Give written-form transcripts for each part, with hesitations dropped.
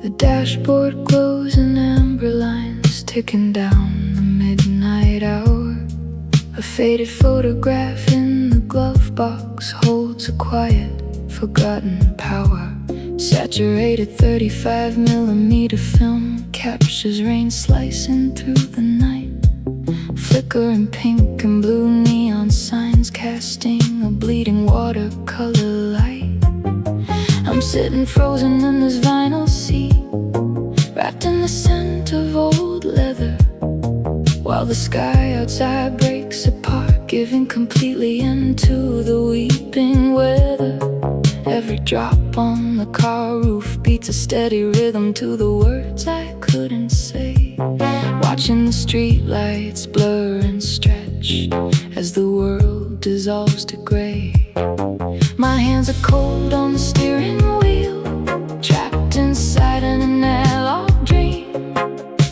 The dashboard glows in amber lines, ticking down the midnight hour. A faded photograph in the glove box holds a quiet, forgotten power. Saturated 35mm film captures rain slicing through the night. Flickering pink and blue neon signs casting a bleeding watercolor light. I'm sitting frozen in this vinyl seat, wrapped in the scent of old leather, while the sky outside breaks apart, giving completely into the weeping weather. Every drop on the car roof beats a steady rhythm to the words I couldn't say. Watching the streetlights blur and stretch as the world dissolves to gray. My hands are cold on the steering wheel, trapped inside an analog dream,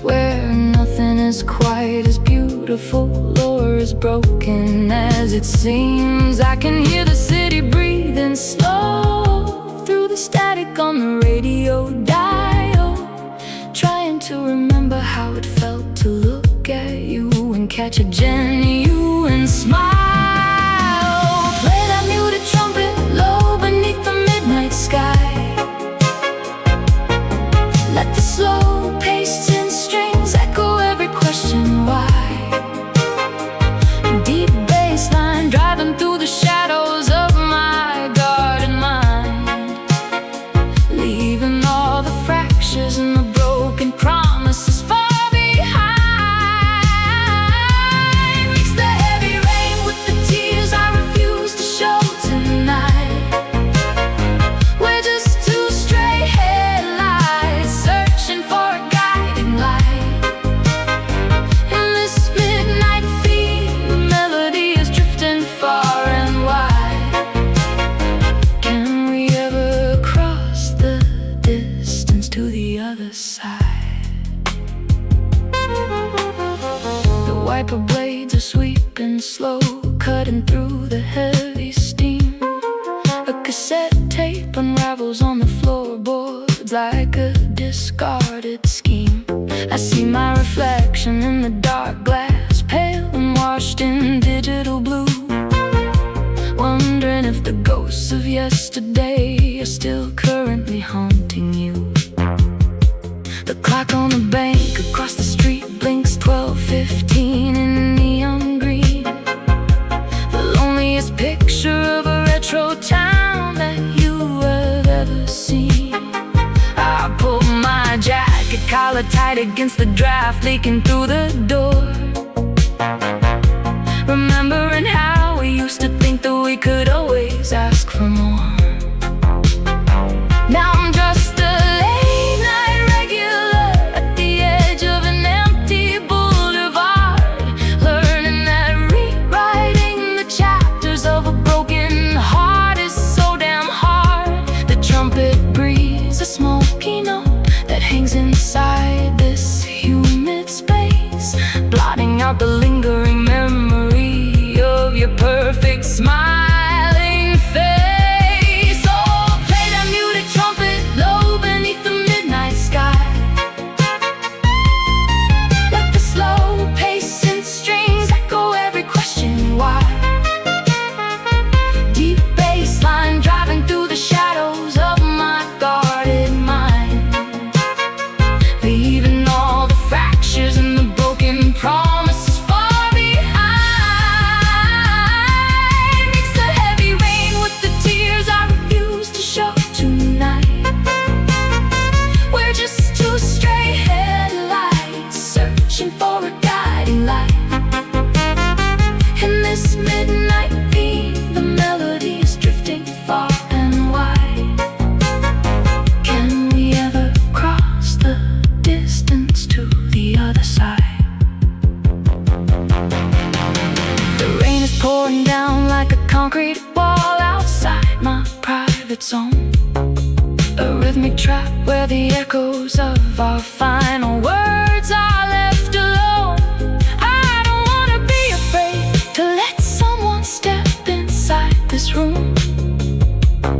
where nothing is quite as beautiful or as broken as it seems. I can hear the city breathing slow through the static on the radio dial, trying to remember how it felt to look at you and catch a genuine smile. Play that muted trumpet low beneath the midnight sky. Let the slow paced in strings echo every question why. Deep bass line driving through the shadows of my garden mind, leaving all the fractures and the broken promises far behind. Mix the heavy rain with the tears I refuse to show tonight. We're just two stray headlights searching for a guiding light. In this midnight theme, the melody is drifting far and wide. Can we ever cross the distance to the other side? The wiper blades are sweeping slow, cutting through the heavy steam. A cassette tape unravels on the floorboards like a discarded scheme. I see my reflection in the dark glass, pale and washed in digital blue, wondering if the ghosts of yesterday are still currently haunting you. The clock on the bank across the street blinks 12:15 in neon green, the loneliest picture of a retro town that you have ever seen. I pull my jacket collar tight against the draft leaking through the door, remembering how we used to think that we could always ask for more. Now I'm just a late night regular at the edge of an empty boulevard, learning that rewriting the chapters of a broken heart is so damn hard. The trumpet breathes a smoky note that hangs inside this humid space, blotting out the lingering memory of your perfect smiling face. Oh, play that muted trumpet low beneath the midnight sky. Let the slow pace and strings echo every question why. Deep bass line driving through the shadows of my guarded mind, leaving all the fractures and the broken promises far behind. Mix the heavy rain with the tears I refuse to show tonight. We're just two stray headlights searching for a guiding light. In this midnight theme, the melody is drifting far and wide. Can we ever cross the distance to the other side? The rain is pouring down like a concrete wall outside my private zone, a rhythmic trap where the echoes of our final words are left alone. I don't wanna be afraid to let someone step inside this room,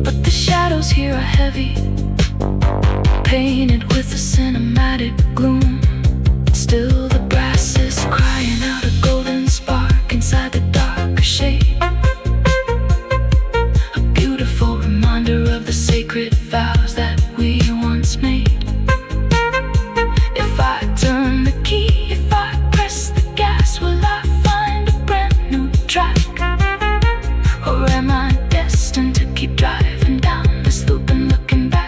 but the shadows here are heavy, painted with a cinematic gloom. Still the brass is crying out a golden spark inside the darker shade. A beautiful reminder of the sacred vows that we once made. If I turn the key, if I press the gas, will I find a brand new track? Or am I destined to keep driving down this loop and looking back?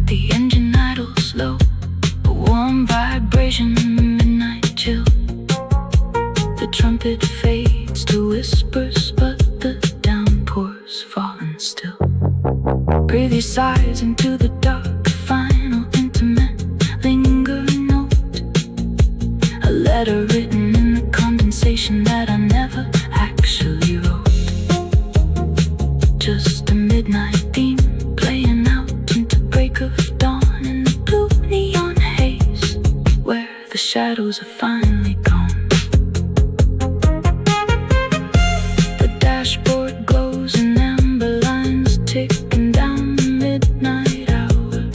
The engine idles low, a warm vibration in the midnight chill. The trumpet fades to whispers, but the downpour's falling still. Breathe your sighs into the dark, a final intimate lingering note. A letter written in the condensation that I never actually wrote. Just a midnight theme playing out into break of dawn in the blue neon haze, where the shadows are finally gone. The dashboard glows in amber lines ticking down the midnight hour.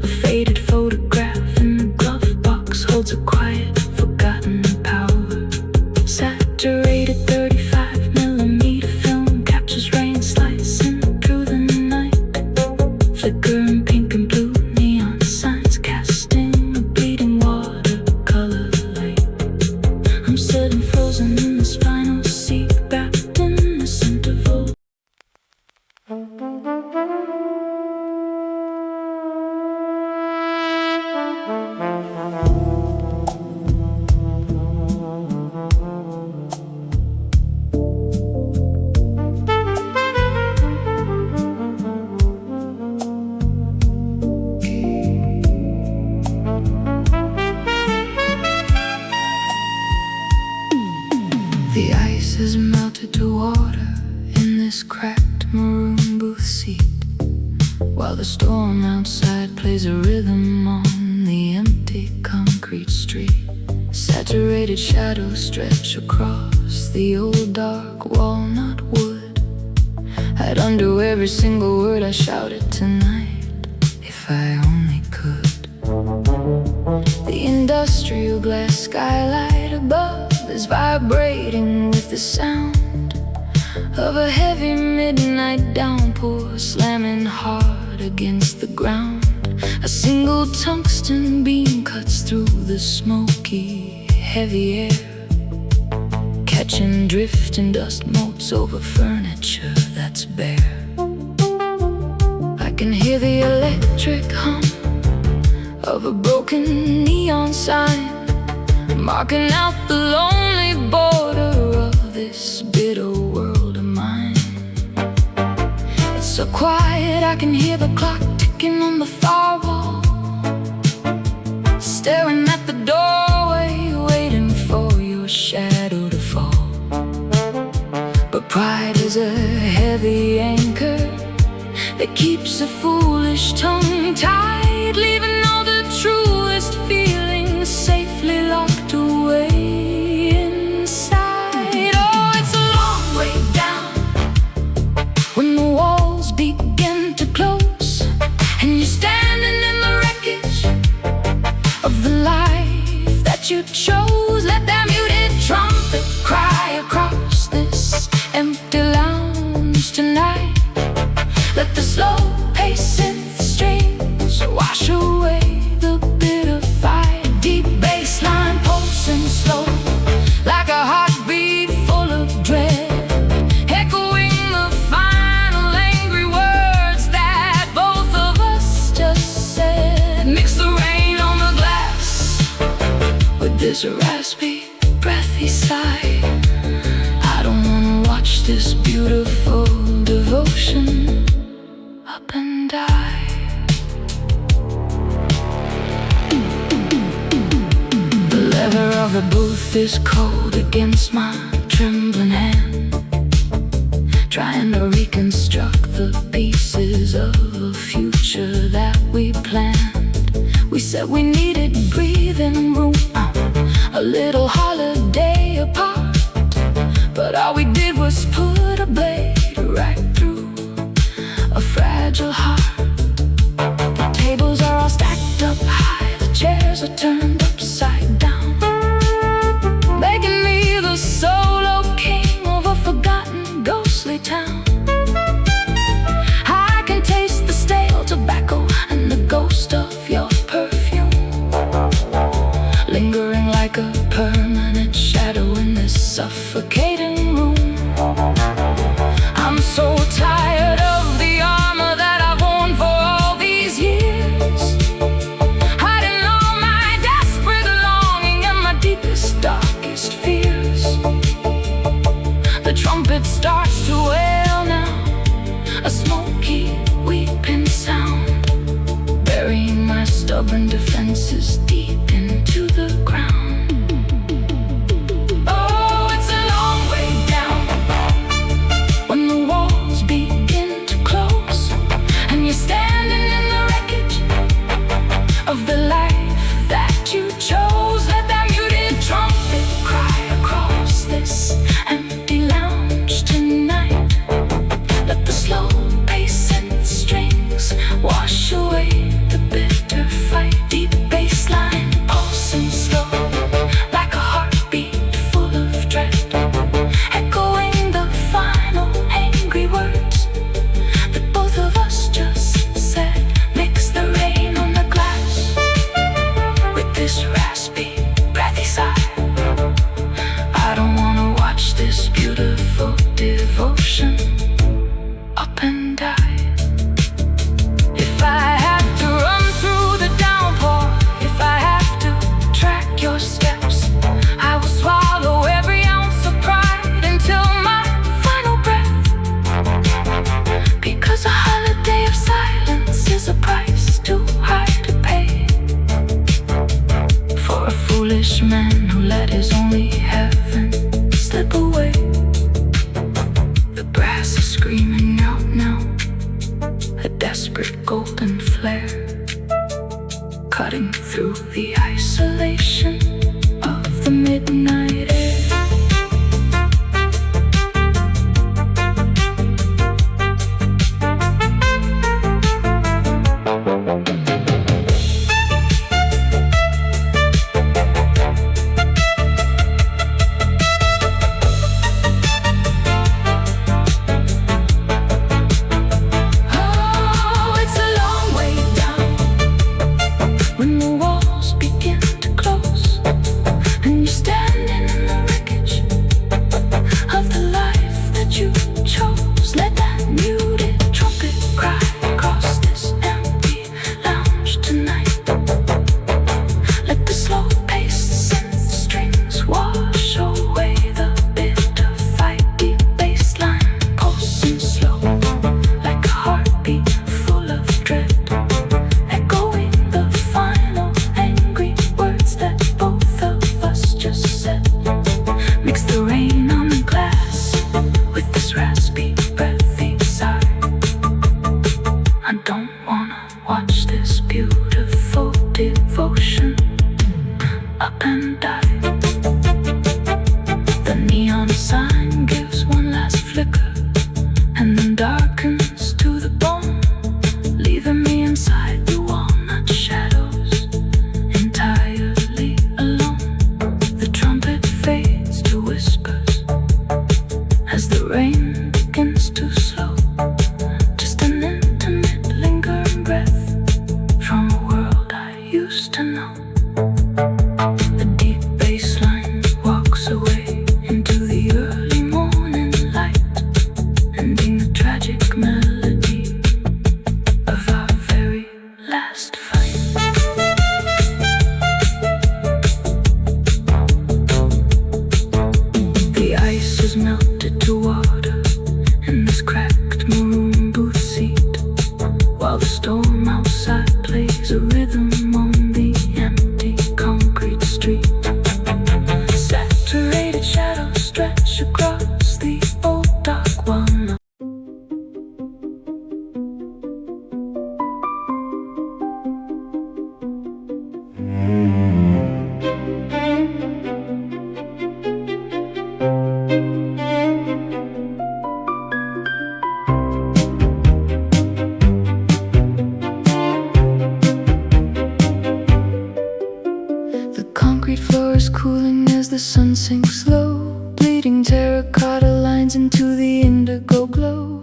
A faded photograph in the glove box holds a quiet, forgotten power. Saturated 35mm film captures rain slicing through the night. Flickering pink and blue neon signs casting a bleeding watercolor light. I'm sitting frozen in this final seat, wrapped in this interval. The ice has melted to water in this cracked maroon booth seat, while the storm outside plays a rhythm on the empty concrete street. Saturated shadows stretch across the old dark walnut wood. I'd undo every single word I shouted tonight if I only could. The industrial glass skylight above is vibrating with the sound of a heavy midnight downpour slamming hard against the ground. A single tungsten beam cuts through the smoky, heavy air, catching drift and dust motes over furniture that's bare. I can hear the electric hum of a broken neon sign, marking out the lonely border of this bitter world of mine. It's so quiet I can hear the clock ticking on the far wall, staring at the doorway, waiting for your shadow to fall. But pride is a heavy anchor that keeps a foolish tongue tied, leaving all the truest feelings safely locked away inside. Oh, it's a long way down when the walls begin to close and you're standing in the wreckage of the life that you chose. Let that muted trumpet cry across this empty lounge tonight. Let the slow pace synth strings wash away the bitter fight. Deep bass line pulsing slow, like a heartbeat full of dread, echoing the final angry words that both of us just said. Mix the rain on the glass with this raspy, breathy sigh. I don't wanna watch this beautiful devotion up and die. The leather of the booth is cold against my trembling hand, trying to reconstruct the pieces of a future that we planned. We said we needed breathing room, a little holiday apart, but all we did was put a blade right through a fragile heart. The tables are all stacked up high, the chairs are turned upside down, making me the solo king of a forgotten ghostly town. I can taste the stale tobacco and the ghost of your perfume, lingering like a permanent shadow in this suffocating room. I'm so tired of the armor that I've worn for all these years, hiding all my desperate longing and my deepest, darkest fears. The trumpet starts to wail now, a smoky, weeping sound, burying my stubborn defenses deep into the ground. Of the life that you chose, let that muted trumpet cry across this empty lounge tonight. Let the slow pace synth strings wash away the bitter fight. Deep bass line pulsing slow, like a heartbeat full of dread, echoing the final angry words that both of us just said. Mix the rain on the glass with this raspy, breathy sigh. I don't wanna watch this beautiful devotion up and die. If I have to run through the downpour, if I have to track your steps, I will swallow every ounce of pride until my final breath, because a holiday of silence is a price too high to pay for a foolish man who let his only heaven slip away. The brass is screaming out now, a desperate golden flare, cutting through the isolation of the midnight air. When the walls begin to close and you're standing in the wreckage of the life that you chose, let that muted trumpet cry across this empty lounge tonight. Let the slow paced synth strings wash away the bitter fight. Deep bass line pulsing slow, like a heartbeat full of dread, echoing the final angry words that both of us just said. Mix the rain on the glass with this raspy, breathy sigh. I don't wanna watch this beautiful devotion up and die. The neon sign gives one last flicker and then darkens to the bone, leaving me inside the walnut shadows, entirely alone. The trumpet fades to whispers as the rain begins to slow. Just an burns into the indigo glow.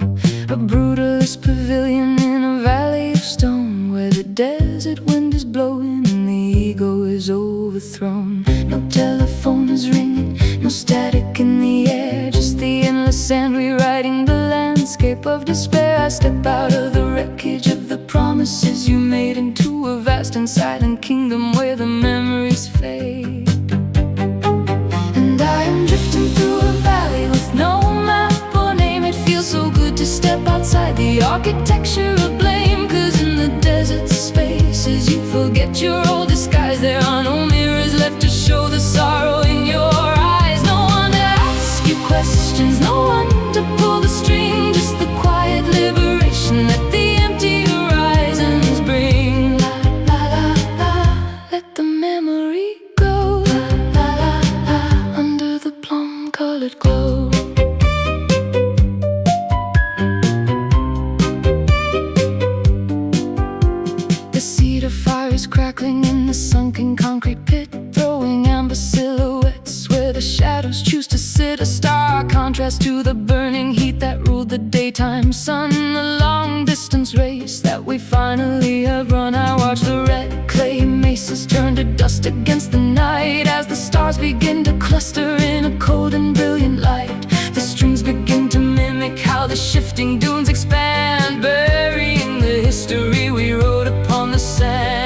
A brutalist pavilion in a valley of stone, where the desert wind is blowing and the ego is overthrown. No telephone is ringing, no static in the air, just the endless sand rewriting the landscape of despair. I step out of the wreckage of the promises you made into a vast and silent kingdom where the memories fade. And I am drifting through a valley with no map or name. It feels so good to step outside the architecture of blame, 'cause in the desert spaces you forget your old disguise. There are no mirrors left to show the sorrow in your eyes. No one to ask you questions, no one to pull the string, just the quiet liberation that the empty horizons bring. La la la la, let the memory go. La la la la, under the plum-colored glow. Crackling in the sunken concrete pit, throwing amber silhouettes where the shadows choose to sit. A stark contrast to the burning heat that ruled the daytime sun. The long distance race that we finally have run. I watch the red clay mesas turn to dust against the night, as the stars begin to cluster in a cold and brilliant light. The strings begin to mimic how the shifting dunes expand, burying the history we wrote upon the sand.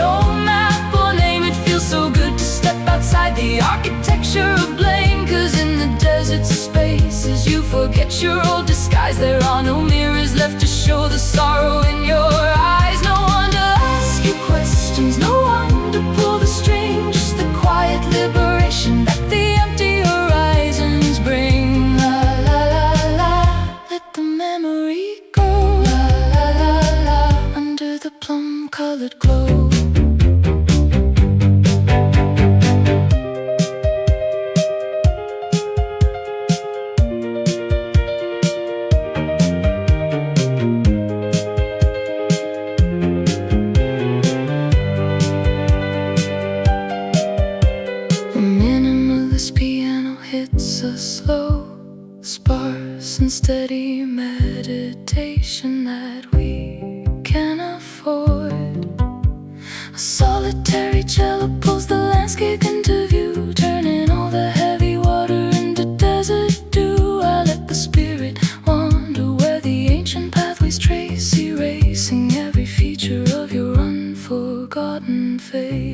No map or name, it feels so good to step outside the architecture of blame, 'cause in the desert spaces you forget your old disguise. There are no mirrors left to show the sorrow in your eyes. No one to ask you questions, no one to pull the string, just the quiet liberation that the empty horizons bring. La la la la, let the memory go. La la la la, under the plum-colored glow. It's a slow, sparse and steady meditation that we can afford. A solitary cello pulls the landscape into view, turning all the heavy water into desert dew. I let the spirit wander where the ancient pathways trace, erasing every feature of your unforgotten face.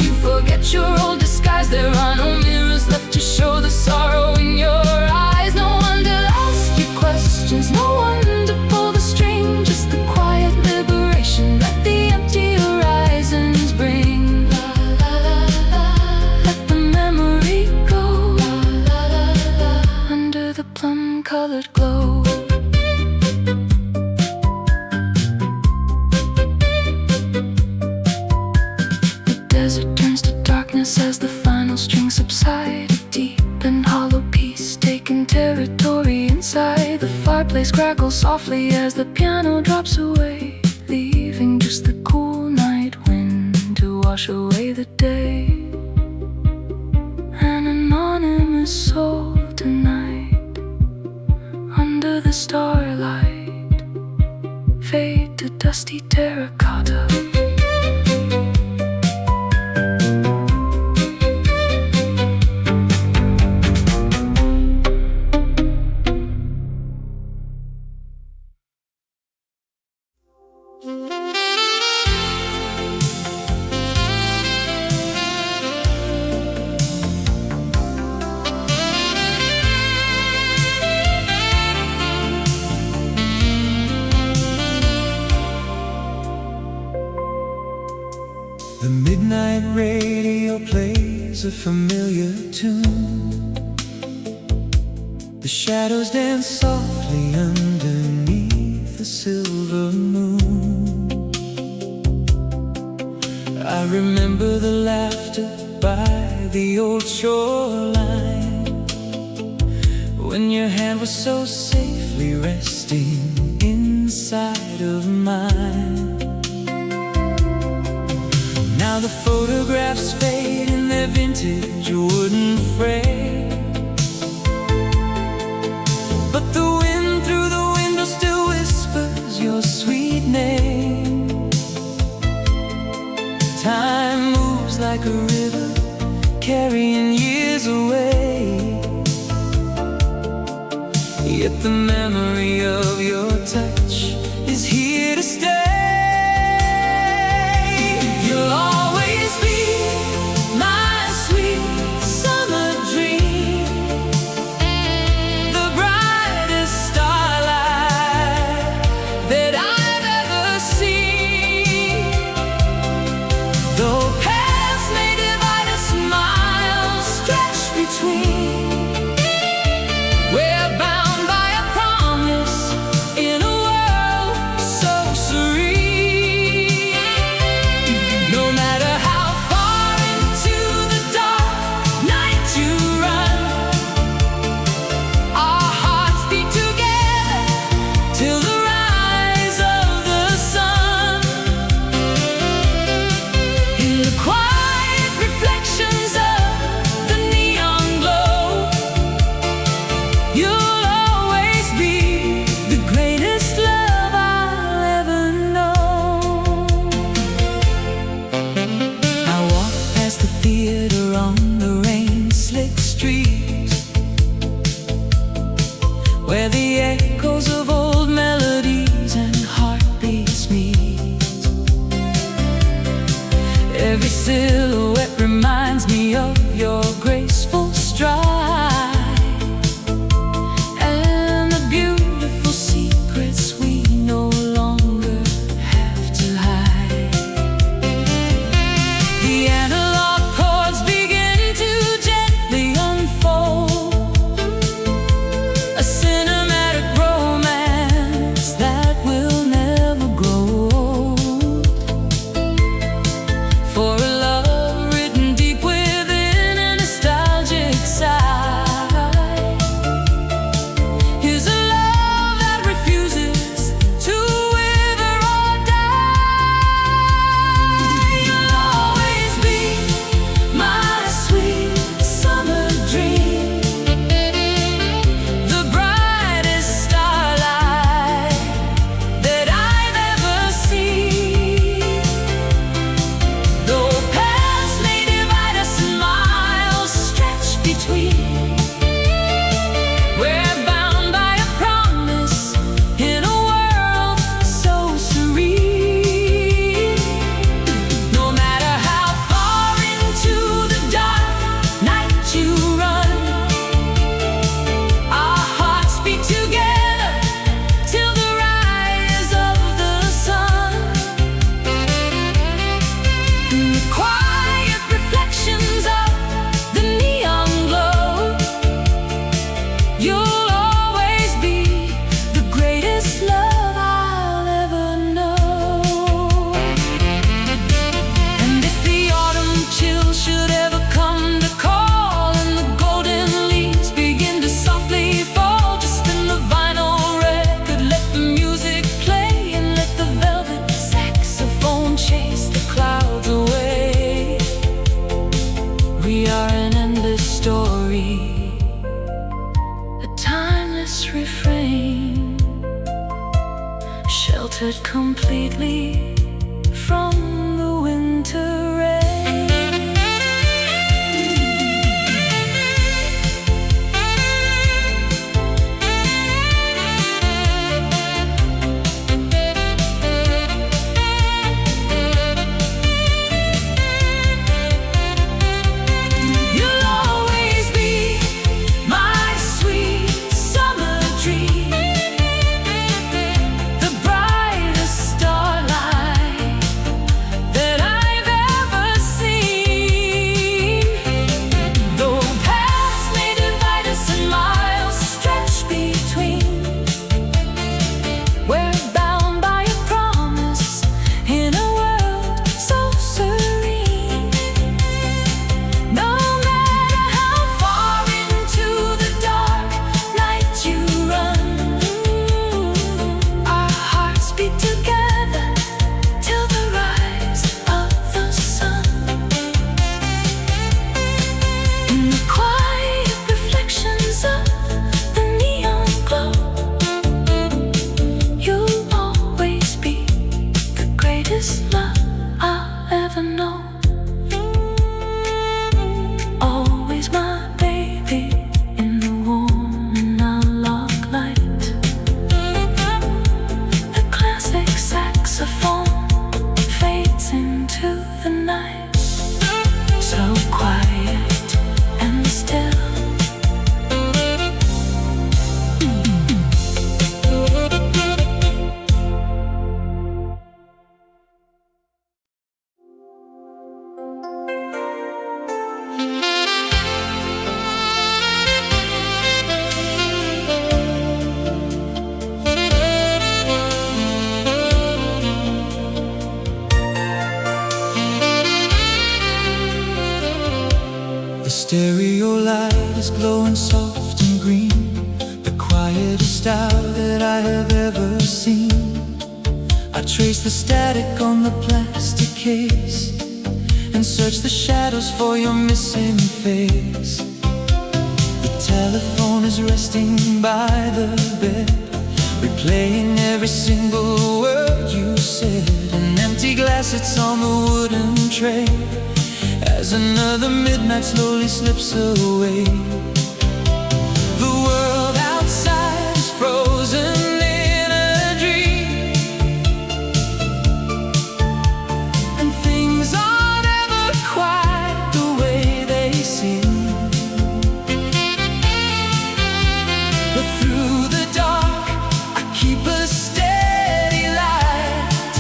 You forget your old disguise. There are no mirrors left to show the sorrow in your eyes. No one to ask you questions, no one to pull the string, just the quiet liberation that the empty horizons bring. La la la la, let the memory go. La la la la, under the plum-colored glow. As the final strings subside, a deep and hollow peace taking territory inside. The fireplace crackles softly as the piano drops away, leaving just the cool night wind to wash away the day. An anonymous soul tonight, under the starlight, fade to dusty terracotta. The midnight radio plays a familiar tune. shadows dance softly underneath the silver moon. I remember the laughter by the old shoreline, when your hand was so safely resting inside of mine. Now the photographs fade in their vintage wooden frame, but the wind through the window still whispers your sweet name. Time moves like a river, carrying years away, yet the memory of your touch is here to stay. You'll always be my sweet summer dream, the brightest starlight that I've ever seen. Though paths may divide us, miles stretch between, we're bound by a promise in a world so serene. No matter how far into the dark night you run, our hearts beat together till the rise of the sun. In the quiet reflections of the neon glow, you'll always be the greatest love I'll ever know. I walk past the theater on the rain-slick streets, where the echoes of old melodies and heartbeats meet. Every silhouette reminds me of your graceful stride, and the beautiful secrets we no longer have to hide. The analog chords begin to gently unfold, a cinematic romance that will never grow old. For a love written deep within a nostalgic sigh, is a love that refuses to wither or die. You'll always be my sweet summer dream, the brightest starlight that I've ever seen. Though paths may divide us and miles stretch between, we're bound by a promise in a world so serene. No matter how far into the dark night you run, our hearts beat together till the rise of the sun. In the quiet reflections of the neon glow, you'll always be the greatest love I'll ever know. And if the autumn chill should ever come to call, and the golden leaves begin to softly fall, just spin the vinyl record, let the music play, and let the velvet saxophone chase the clouds away. We are an endless story, a timeless refrain, sheltered completely from the winter rain. You'll always be my sweet summer dream, the brightest starlight I have ever seen. I trace the static on the plastic case and search the shadows for your missing face. The telephone is resting by the bed, replaying every single word you said. An empty glass sits on the wooden tray as another midnight slowly slips away. The world outside is frozen in a dream, and things aren't ever quite the way they seem. But through the dark I keep a steady light,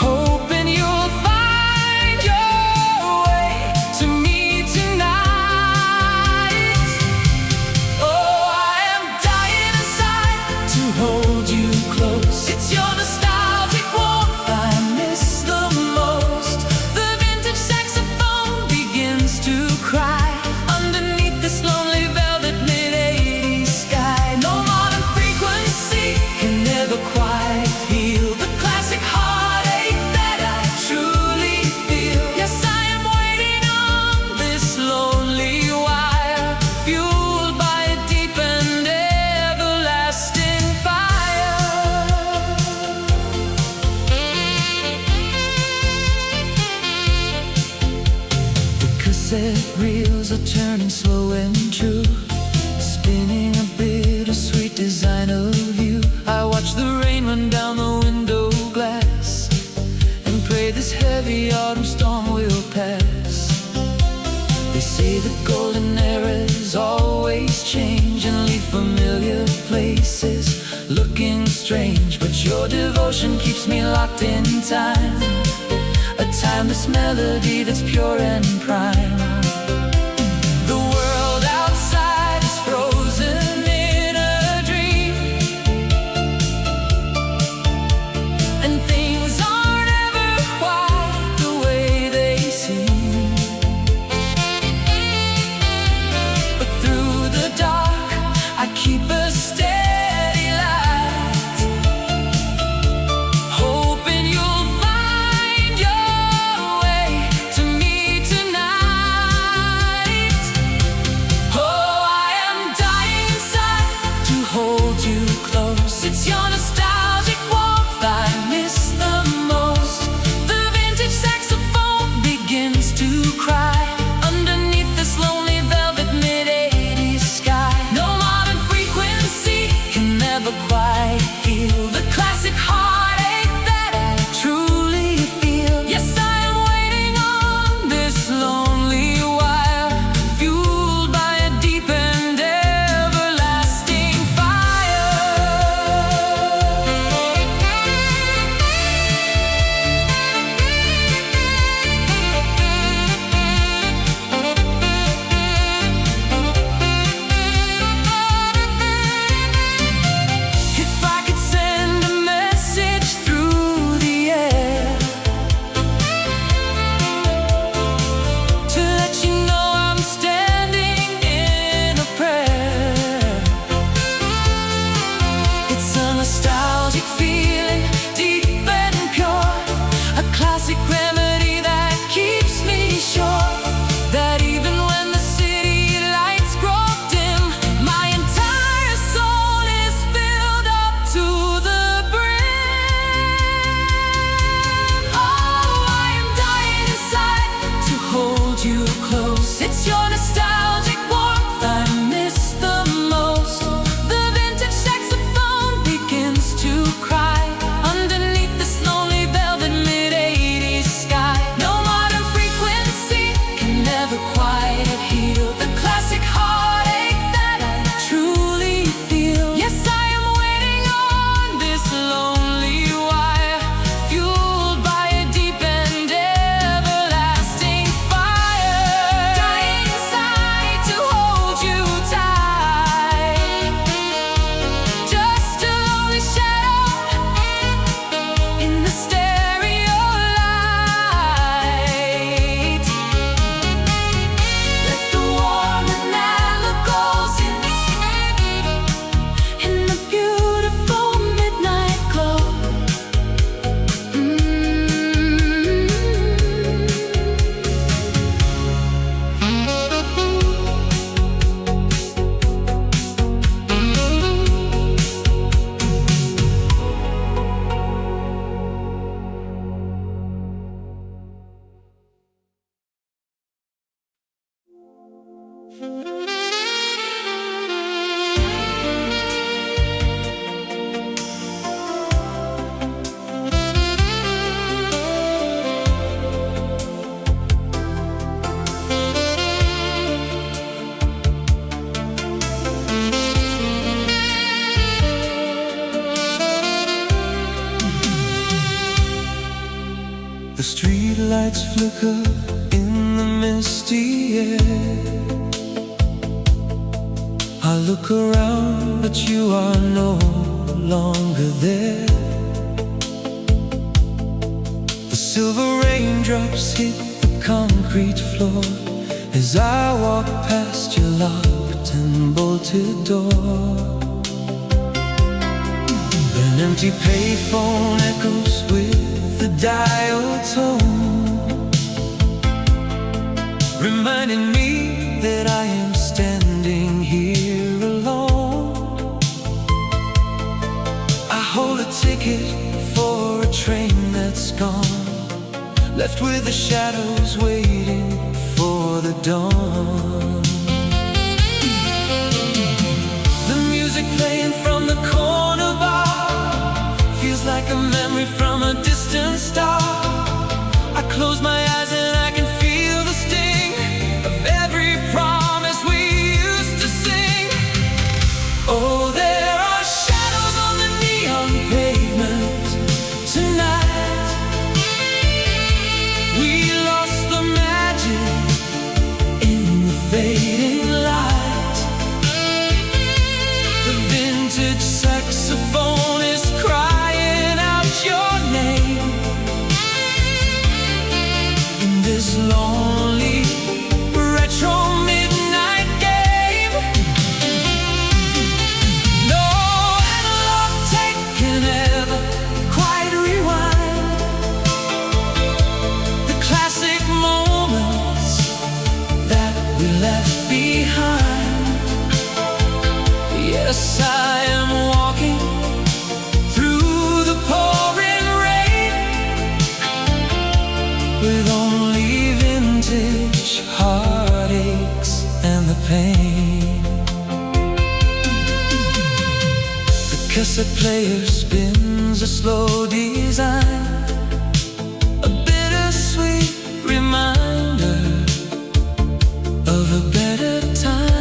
hoping you'll find your way to me tonight. Oh, I am dying inside to hold you close. It's your nostalgic warmth I miss the most. The vintage saxophone begins to cry underneath this lonely velvet mid-80s sky. No modern frequency can never quite heal the classic heartache that I truly feel. Yes, I am waiting on this lonely wire, fueled by a deep and everlasting fire. The cassette reels are turning slow and true, spinning a bittersweet design of you. I watch the rain run down the window glass and pray this heavy autumn storm will pass. They say the golden eras always change and leave familiar places looking strange, but your devotion keeps me locked in time, a timeless melody that's pure and prime. The world outside is frozen in a dream, and things aren't ever quite the way they seem. But through the dark I keep a steady light, hoping you'll find your way to me tonight. Oh, I am dying inside to hold you close. It's your nostalgic warmth I miss the most. The vintage saxophone begins to cry underneath this lonely velvet mid-80s sky. No modern frequency can never quite heal the classic heartache that I truly feel. Yes, I am waiting on this lonely wire, fueled by a deep and everlasting fire. If street lights flicker in the misty air. I look around, but you are no longer there. The silver raindrops hit the concrete floor as I walk past your locked and bolted door. An empty payphone echoes with the dial tone, reminding me that I am standing here alone. I hold a ticket for a train that's gone, left with the shadows waiting for the dawn. The music playing from the corner bar feels like a memory from a distant star. I close my eyes and I can feel the sting of every promise we used to sing. Oh, there are shadows on the neon pavement tonight. We lost the magic in the fading light. The vintage saxophone is crying out your name in this lonely retro midnight game. No analog tape can ever quite rewind the classic moments that we left behind. Yes, I am walking through the pouring rain with only vintage heartaches and the pain. The cassette player spins a slow design, a bittersweet reminder of a better time.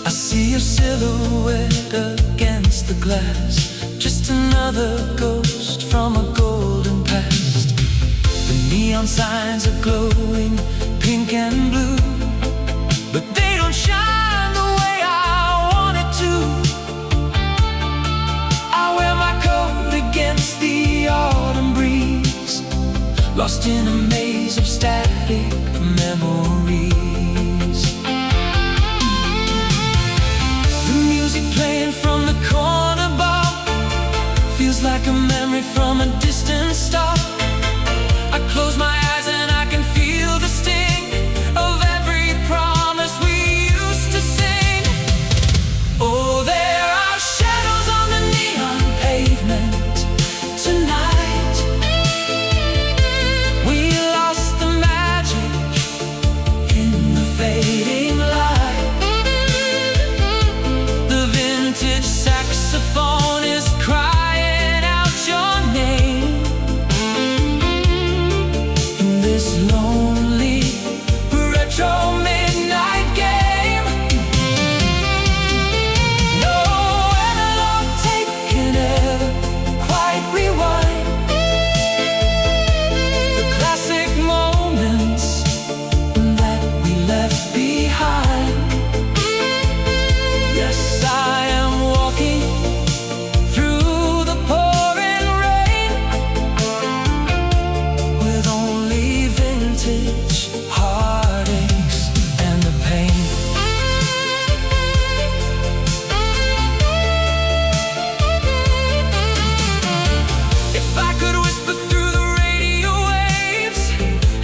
I see your silhouette against the glass, just another ghost from a golden past. The neon signs are glowing pink and blue, but they don't shine the way I want it to. I wear my coat against the autumn breeze, lost in a maze of static memories. The music playing from the corner bar feels like a memory from a distant star. I close my eyes and I can feel the sting of every promise we used to sing. Oh, there are shadows on the neon pavement tonight. We lost the magic in the fading light. The vintage saxophone is crying out your name in this lonely retro midnight game. No analog tape can ever quite rewind the classic moments that we left behind. Yes, I am walking through the pouring rain with only vintage heartaches and the pain. If I could whisper through the radio waves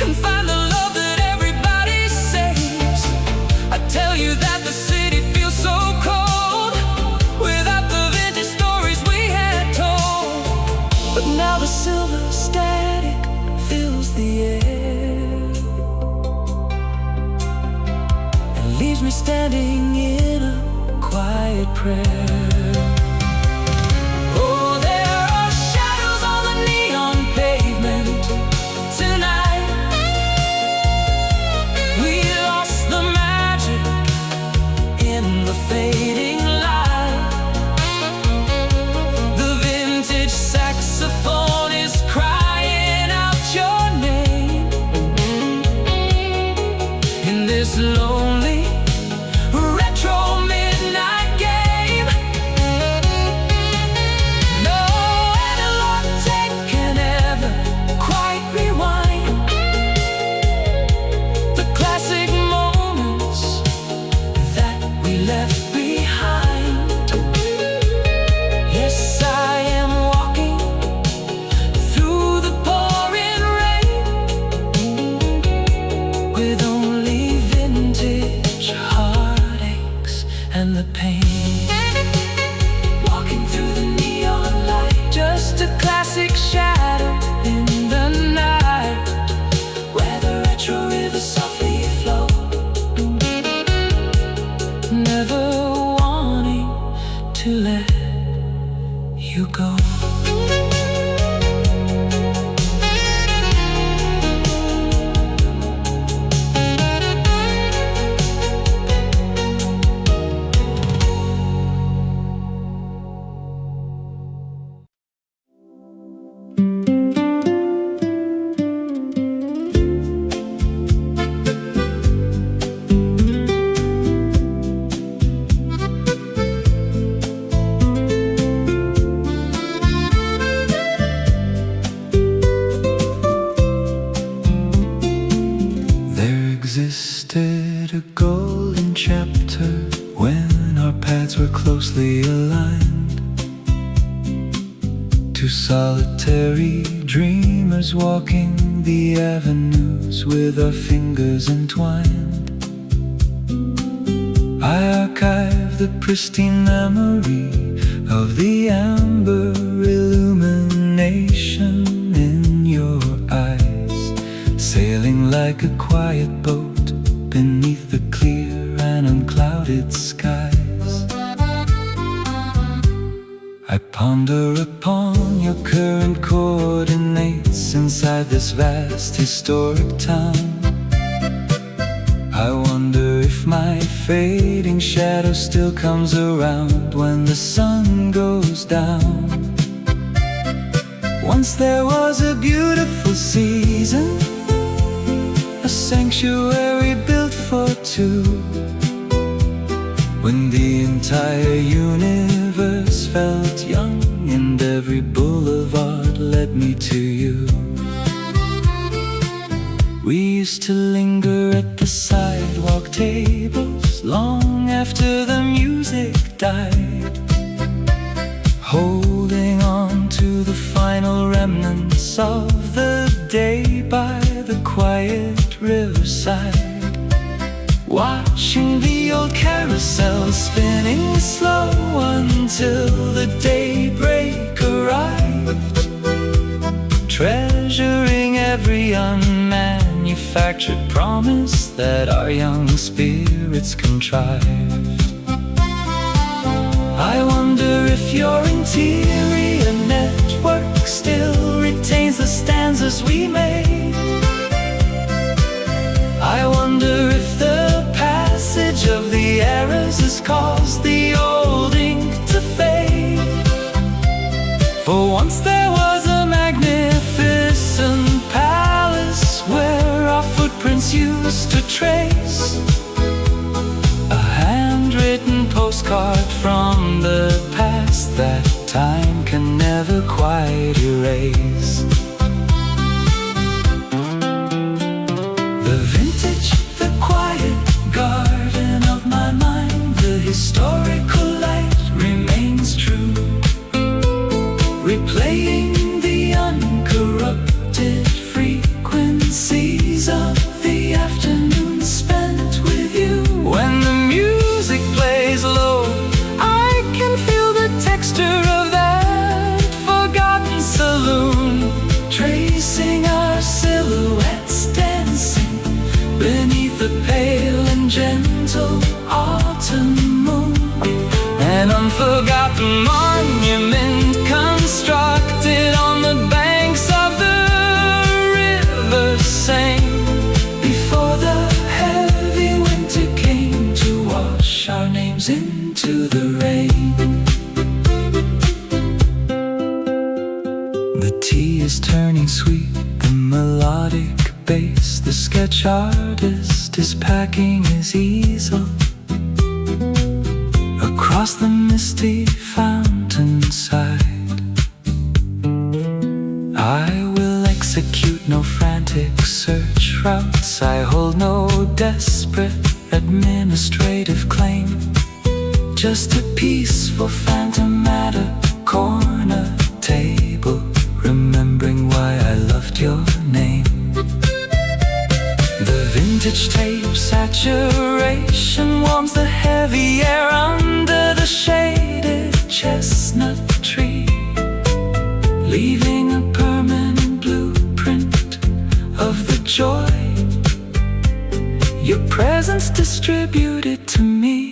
and find the love that everybody saves, I'd tell you that the city feels so cold without the vintage stories we had told. But now the silver static fills the air and leaves me standing in a quiet prayer. Oh, there are shadows on the neon pavement tonight. We lost the magic in the fading light. The vintage saxophone is crying pain. Walking through the neon light, just a classic shadow in the night, where the retro river softly flow, never wanting to let you go. Existed a golden chapter when our paths were closely aligned. Two solitary dreamers walking the avenues with our fingers entwined. I archive the pristine memory of the amber illumination in your eyes, sailing like a quiet boat beneath the clear and unclouded skies. I ponder upon your current coordinates inside this vast historic town. I wonder if my fading shadow still comes around when the sun goes down. Once there was a beautiful season, a sanctuary built for two, when the entire universe felt young and every boulevard led me to you. We used to linger at the sidewalk tables long after the music died, holding on to the final remnants of the day by the quiet riverside, watching the old carousel spinning slow until the daybreak arrived, treasuring every unmanufactured promise that our young spirits contrived. I wonder if your interior network still retains the stanzas we made. I wonder if the passage of the eras has caused the old ink to fade. For once there was a magnificent palace where our footprints used to trace, a handwritten postcard from the past that time can never quite erase. The vintage, the quiet garden of my mind, the historical light remains true, replaying the uncorrupted frequencies of the afternoon spent with you. When the music plays low, I can feel the texture of that forgotten saloon, tracing our silhouettes dancing beneath the pale and gentle autumn moon. An unforgotten monument constructed on the banks of the river Seine, before the heavy winter came to wash our names into the rain. The tea is turning sweet, the melodic bass, the sketch artist is packing his easel across the misty fountainside. I will execute no frantic search routes, I hold no desperate administrative claim, just a peaceful phantom at a corner table, remembering why I loved your name. The vintage tape saturation warms the heavy air under distributed to me.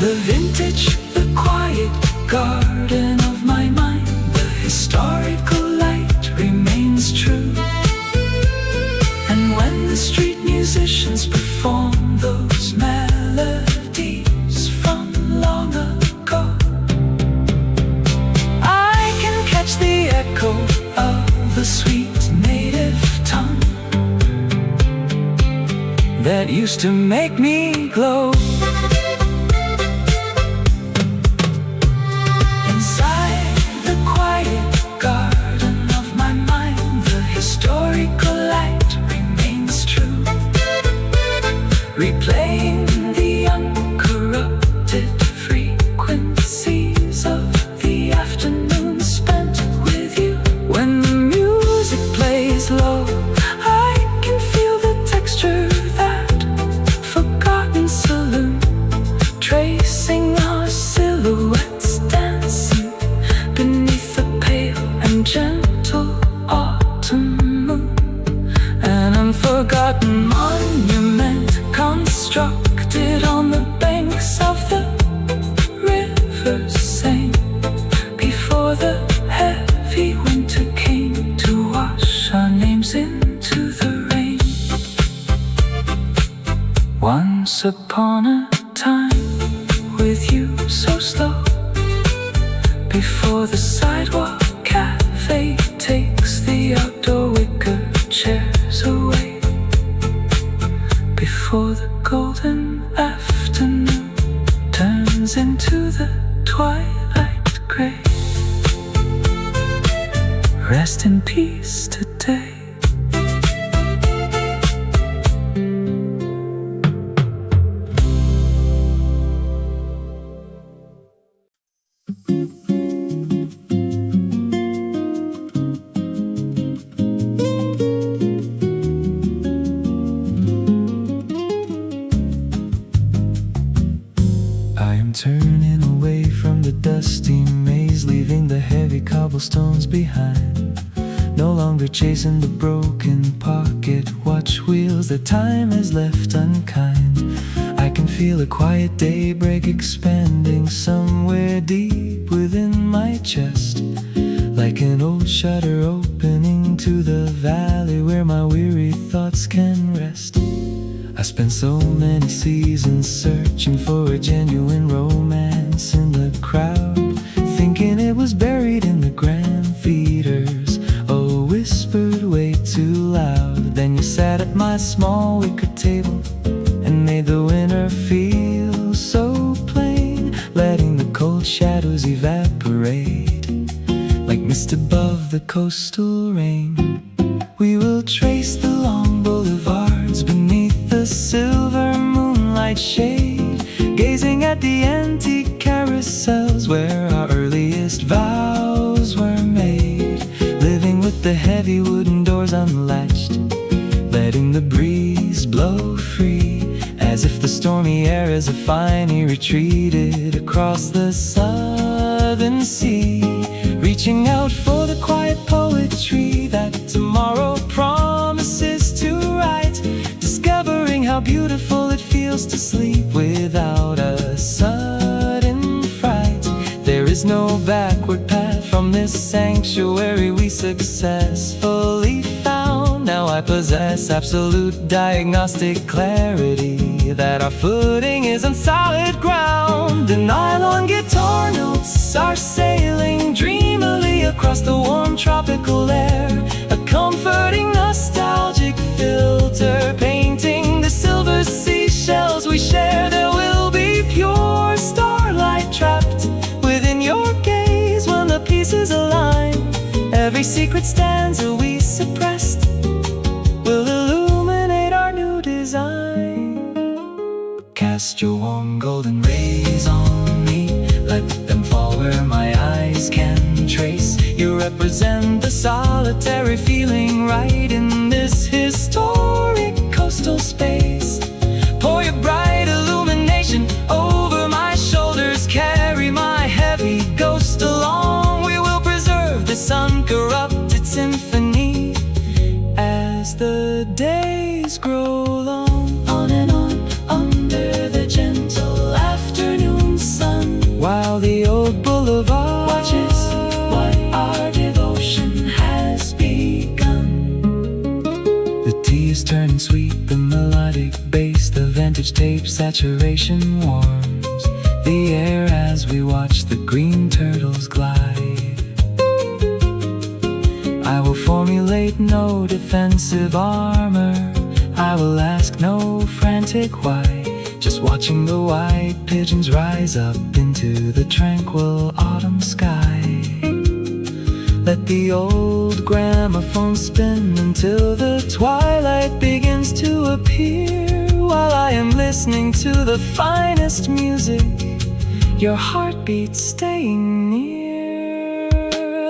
The vintage, the quiet garden of my mind, the historical light remains true. And when the street musicians perform those melodies from long ago, I can catch the echo of the sweet native tongue that used to make me glow. Inside the quiet garden of my mind, the historical light remains true, replaying the uncorrupted frequencies of the afternoon spent with you. When the music plays low, I can feel the texture of that forgotten saloon, tracing our silhouettes dancing beneath the pale and gentle autumn moon. An unforgotten monument constructed on the banks of the river Seine, before the heavy winter came to wash our names into the rain. Once upon a time, with you so slow, before the sidewalk cafe takes the outdoor wicker chairs away, before the golden afternoon turns into the twilight gray. Rest in peace today. I am turning away from the dusty maze, leaving the heavy cobblestones behind. No longer chasing the broken pocket watch wheels that time has left unkind. I can feel a quiet daybreak expanding somewhere deep within my chest, like an old shutter opening to the valley where my weary thoughts can rest. I spent so many seasons searching for a genuine romance in the crowd, thinking it was buried in the grand theaters, oh, whispered way too loud. Then you sat at my small wicker table and made the winter feel so plain, letting the cold shadows evaporate like mist above the coastal rain. We will trace the long boulevards beneath the silver moonlight shade, gazing at the antique carousels where our earliest vows were made, living with the heavy wooden doors unlatched, letting the breeze blow free, as if the stormy air as a finally retreated across the southern sea, reaching out for the quiet poetry that tomorrow promises to write, discovering how beautiful it feels to sleep without a sudden fright. There is no backward path from this sanctuary we successfully found. Now I possess absolute diagnostic clarity that our footing is on solid ground. The nylon guitar notes are sailing dreamily across the warm tropical air, a comforting nostalgic filter painting the silver seashells we share. There will be pure starlight trapped within your gaze when the pieces align. Every secret stanza we suppressed will illuminate our new design. Cast your warm golden rays on me, let them fall where my eyes can trace. You represent the solitary feeling right in this historic coastal space. Pour your bright illumination over my shoulders, carry my heavy ghost along. We will preserve this uncorrupted symphony as the day saturation warms the air as we watch the green turtles glide. I will formulate no defensive armor, I will ask no frantic why, just watching the white pigeons rise up into the tranquil autumn sky. Let the old gramophone spin until the twilight begins to appear. While I am listening to the finest music, your heartbeat staying near.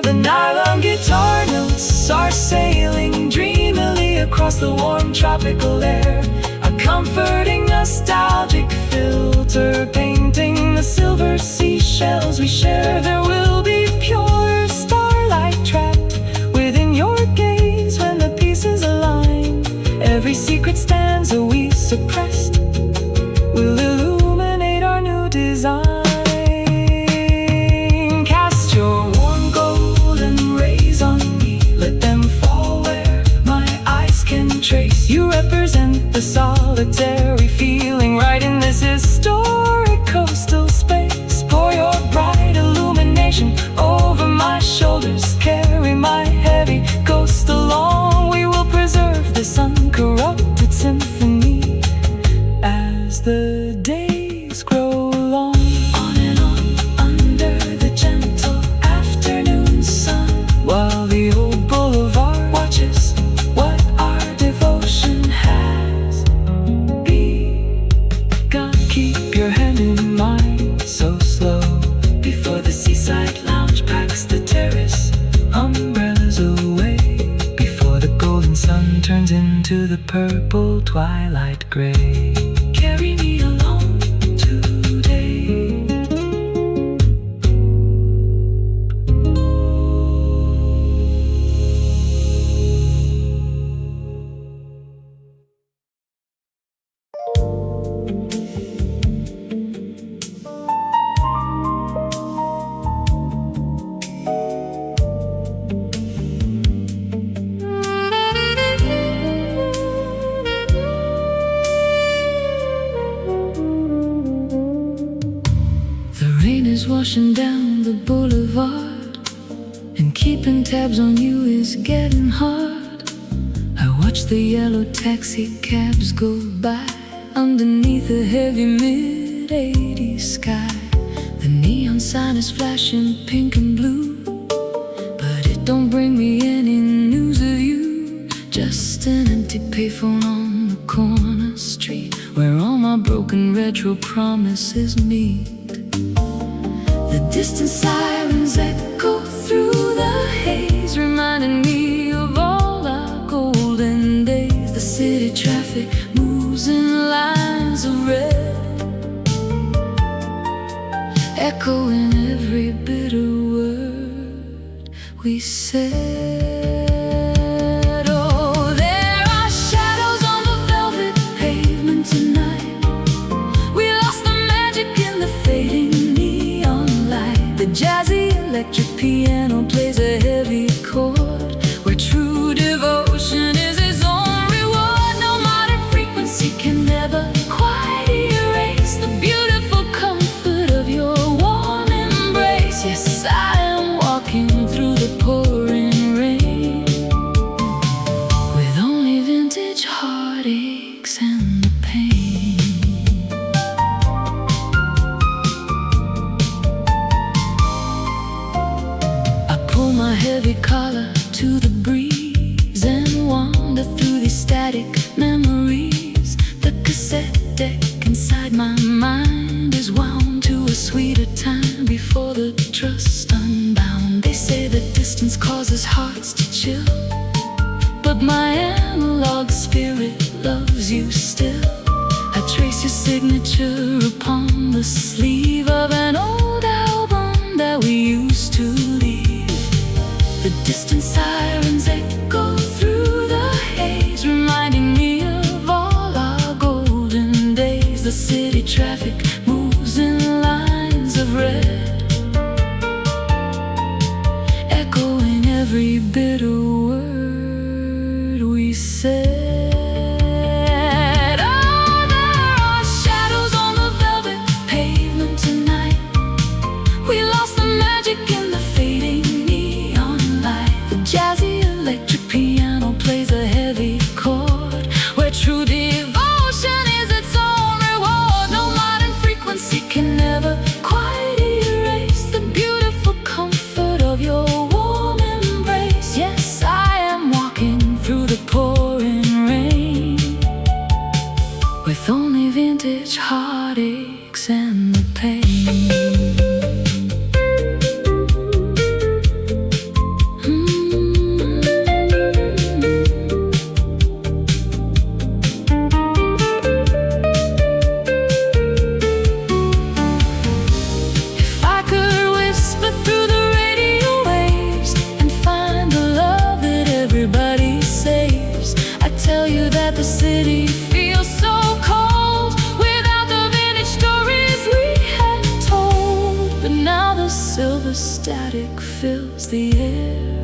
The nylon guitar notes are sailing dreamily across the warm tropical air, a comforting nostalgic filter painting the silver seashells we share. There will be pure starlight trapped within your gaze when the pieces align. Every secret stanza we suppressed will illuminate our new design. Cast your warm golden rays on me, let them fall where my eyes can trace. You represent the solitary feeling right in this historic coastal space. Pour your bright illumination over my shoulders, carry my heavy ghost along. We will preserve this uncorrupted symphony as the days grow long. On and on under the gentle afternoon sun, while the old boulevard watches what our devotion has begun. Keep your hand in mine so slow before the seaside lounge packs the terrace umbrellas away, before the golden sun turns into the purple twilight gray. Carry me along today. Washing down the boulevard, and keeping tabs on you is getting hard. I watch the yellow taxi cabs go by underneath a heavy mid-80s sky. The neon sign is flashing pink and blue, but it don't bring me any news of you. Just an empty payphone on the corner street, where all my broken retro promises meet. The distant sirens echo through the haze, reminding me of all our golden days. The city traffic moves in lines of red, echoing every bitter word we said. Oh, there are shadows on the velvet pavement tonight. We lost the magic in the fading. The jazzy electric piano plays a heavy chord, where true devotion is its own reward. No modern frequency can never quite erase the beautiful comfort of your warm embrace. Yes, I am walking through the pouring rain, with only vintage heartaches and the pain. My heavy collar to the breeze and wander through these static memories. The cassette deck inside my mind is wound to a sweeter time before the trust unbound. They say that distance causes hearts to chill, but my analog spirit loves you still. I trace your signature upon the sleeve of an old album that we used to leave. The distant sirens echo through the haze, reminding me of all our golden days. The city traffic moves in lines of red, echoing every bitter word we said. Oh, there are shadows vintage heartaches and the pain. The city feels so cold without the vintage stories we had told. But now the silver static fills the air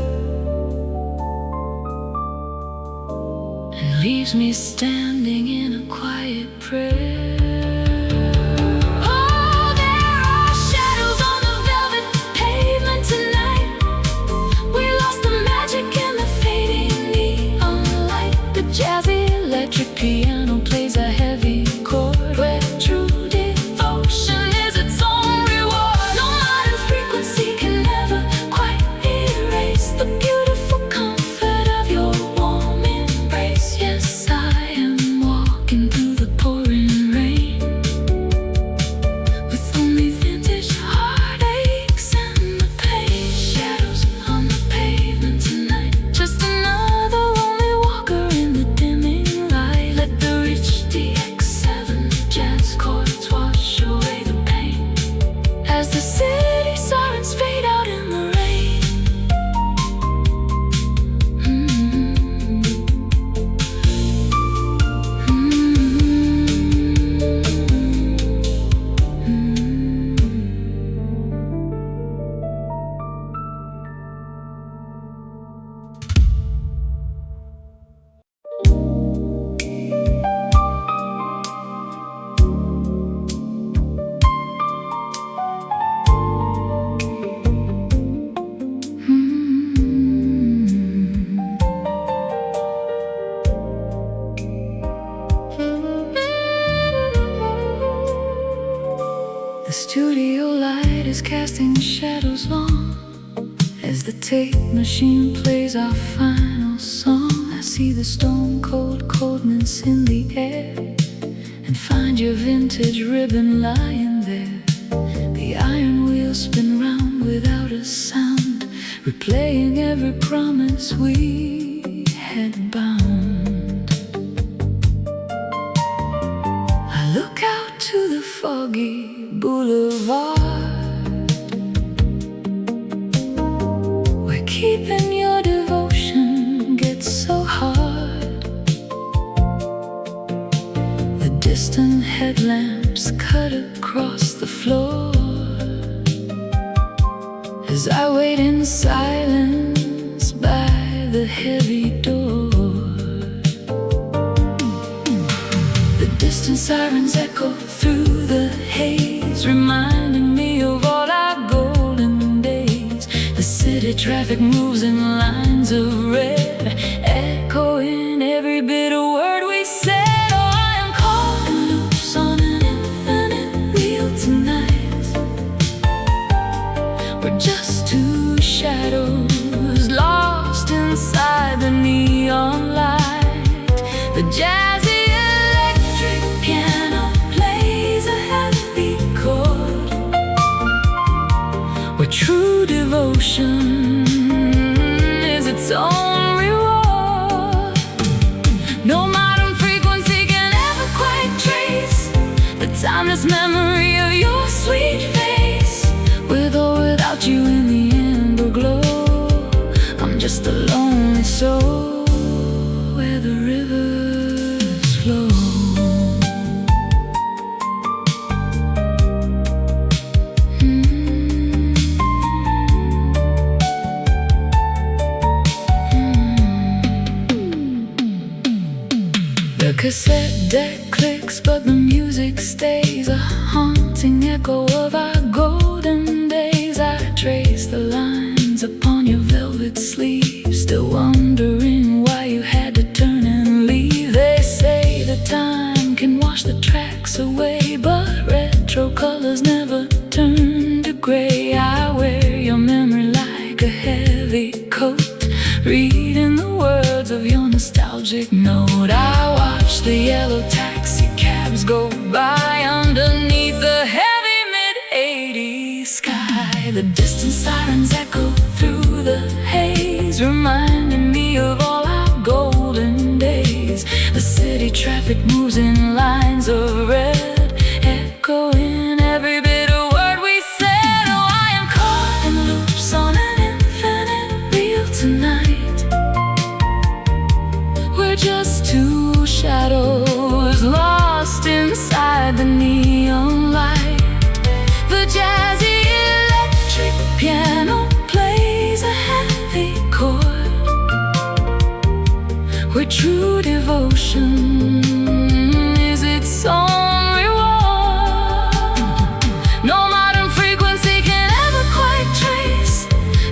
and leaves me standing in a quiet prayer. Oh, there are shadows on the velvet pavement tonight. We lost the magic in the fading neon light. The jazzy electric piano plays a heavy chord where true devotion is its own reward. No modern frequency can never quite erase the beautiful comfort of your warm embrace. Yes, I am walking through the pouring rain with only vintage heartaches and the pain. Shadows on the pavement tonight, just another lonely walker in the dimming light. let the rich DX7 jazz chords wash away the pain As the city sirens fade out in the rain. The studio light is casting shadows long as the tape machine plays our final song. I see the stone cold coldness in the air and find your vintage ribbon lying there. The iron wheels spin round without a sound, replaying every promise we had bound. I look out to the foggy boulevard where keeping your devotion gets so hard. The distant headlamps cut across the floor as I wait in silence by the heavy door. The distant sirens echo through the haze, reminding me of all our golden days. The city traffic moves in lines of red, echoing every bitter word we said. Oh, I am caught in loops on an infinite wheel tonight. We're just two shadows lost inside the neon light. The jazzy electric piano plays a heavy chord where true devotion is its own reward. No modern frequency can ever quite trace the timeless memory of your sweet face. With or without you in the amber glow, I'm just a lonely soul where the rivers flow. The cassette deck clicks, but the music stays, a haunting echo of our golden days. I trace the lines upon your velvet sleeve, still wondering why you had to turn and leave. They say the time can wash the tracks away, but retro colors never turn to gray. I wear your memory like a heavy coat, reading the words of your nostalgic note. I watch the yellow taxi cabs go by The distant sirens echo through the haze, reminding me of all our golden days. The city traffic moves in lines of red, echoing every bit of word we said. Oh, I am caught in loops on an infinite reel tonight. We're just two shadows lost inside the neon light. The jazzy electric piano plays a heavy chord, where true devotion is its own reward. No modern frequency can ever quite trace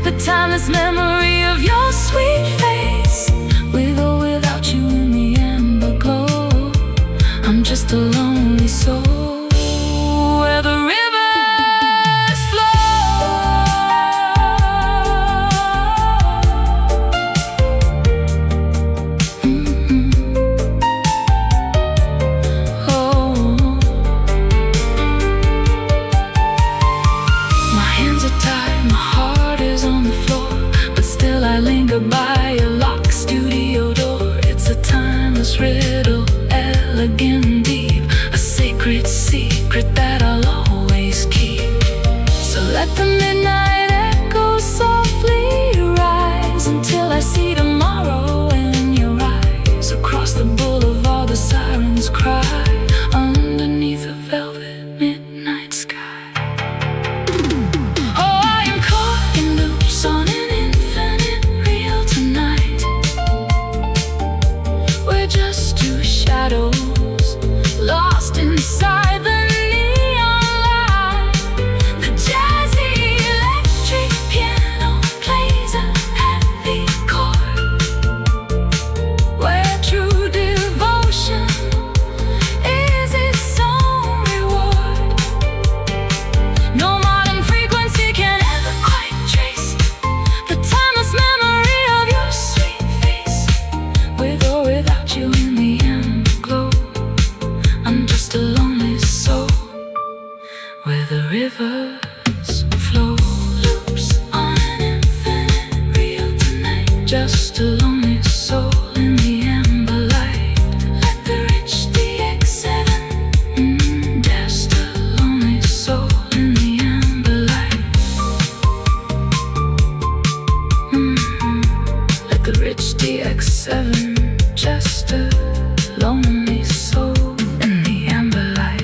the timeless memory of your sweet face. With or without you in the amber glow, I'm just a lonely soul. Where the rivers flow, oh. My hands are tied, my heart is on the floor, but still I linger by a locked studio door. It's a timeless riddle, elegant and deep, a sacred secret that I'll always keep. So let the midnight echo softly rise until I see tomorrow in your eyes. Across the boulevard the sirens cry underneath a velvet midnight sky. Oh, I am caught in loops on an infinite reel tonight. We're just two shadows lost inside the neon light. The jazzy electric piano plays a heavy chord, where true devotion is its own reward. No modern frequency can ever quite trace the timeless memory of your sweet face. With or without you in the amber glow, I'm just a lonely soul. Where the rivers flow, loops on an infinite reel tonight. Just a lonely soul in the amber light. Let the rich DX7, just a lonely soul in the amber light. Like the rich DX7, just a lonely soul in the amber light.